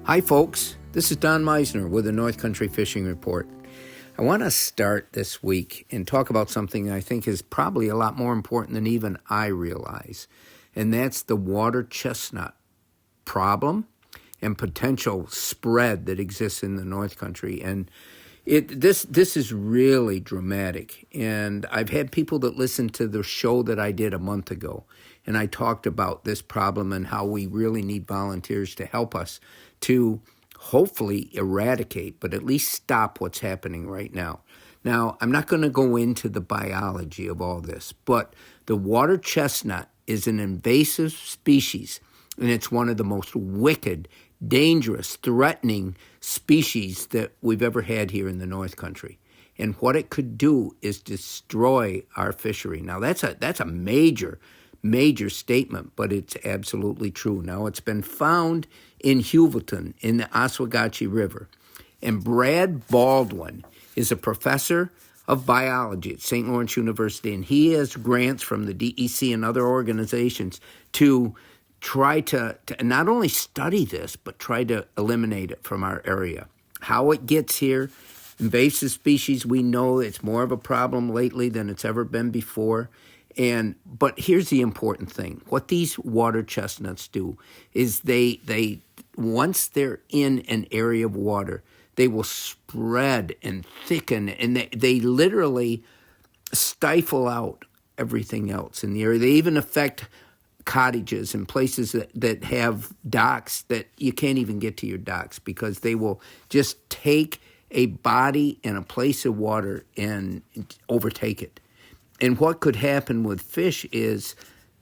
Hi folks, this is Don Meissner with the North Country Fishing Report. I want to start this week and talk about something I think is probably a lot more important than even I realize, and that's the water chestnut problem and potential spread that exists in the North Country. And this is really dramatic. And I've had people that listened to the show that I did a month ago, and I talked about this problem and how we really need volunteers to help us to hopefully eradicate, but at least stop what's happening right now. Now, I'm not going to go into the biology of all this, but the water chestnut is an invasive species, and it's one of the most wicked, dangerous, threatening species that we've ever had here in the North Country. And what it could do is destroy our fishery. Now, that's a major statement, but it's absolutely true. Now, it's been found in Huvilton in the Oswegatchie River. And Brad Baldwin is a professor of biology at St. Lawrence University, and he has grants from the DEC and other organizations to try to not only study this, but try to eliminate it from our area. How it gets here, invasive species, we know it's more of a problem lately than it's ever been before. But here's the important thing. What these water chestnuts do is they once they're in an area of water, they will spread and thicken, and they literally stifle out everything else in the area. They even affect cottages and places that have docks that you can't even get to your docks because they will just take a body and a place of water and overtake it. And what could happen with fish is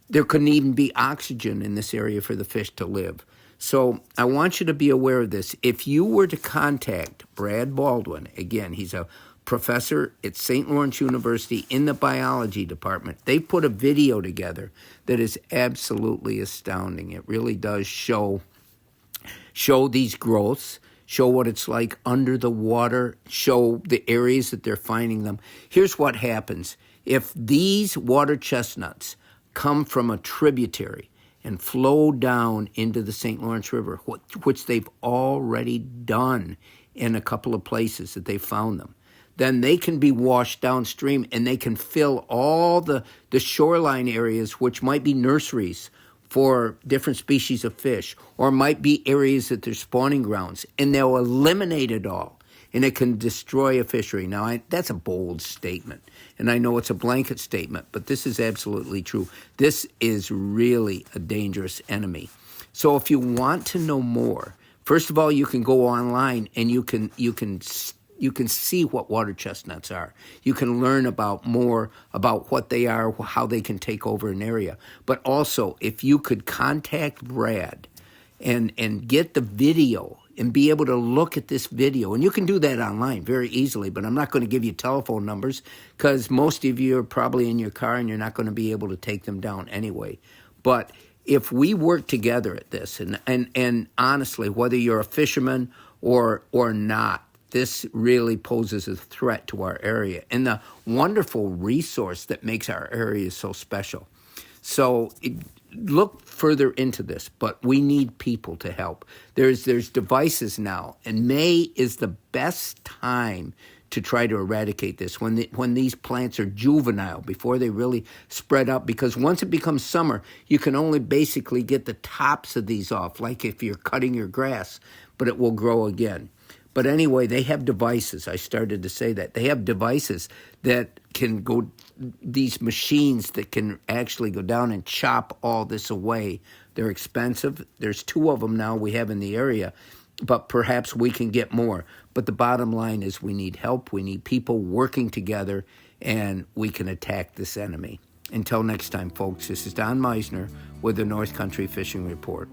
there couldn't even be oxygen in this area for the fish to live. So I want you to be aware of this. If you were to contact Brad Baldwin, again, he's a professor at St. Lawrence University in the biology department. They put a video together that is absolutely astounding. It really does show these growths, show what it's like under the water, show the areas that they're finding them. Here's what happens. If these water chestnuts come from a tributary and flow down into the St. Lawrence River, which they've already done in a couple of places that they found them, then they can be washed downstream and they can fill all the shoreline areas, which might be nurseries for different species of fish, or might be areas that they're spawning grounds, and they'll eliminate it all. And it can destroy a fishery. Now, that's a bold statement, and I know it's a blanket statement, but this is absolutely true. This is really a dangerous enemy. So if you want to know more, first of all, you can go online and you can see what water chestnuts are. You can learn more about what they are, how they can take over an area. But also, if you could contact Brad and get the video and be able to look at this video. And you can do that online very easily, but I'm not going to give you telephone numbers because most of you are probably in your car and you're not going to be able to take them down anyway. But if we work together at this, and honestly, whether you're a fisherman or not, this really poses a threat to our area and the wonderful resource that makes our area so special. So look further into this, but we need people to help. There's devices now, and May is the best time to try to eradicate this when these plants are juvenile, before they really spread out, because once it becomes summer, you can only basically get the tops of these off, like if you're cutting your grass, but it will grow again. But anyway, they have devices. I started to say that. They have devices that can go, these machines that can actually go down and chop all this away. They're expensive. There's 2 of them now we have in the area, but perhaps we can get more. But the bottom line is we need help. We need people working together, and we can attack this enemy. Until next time, folks, this is Don Meissner with the North Country Fishing Report.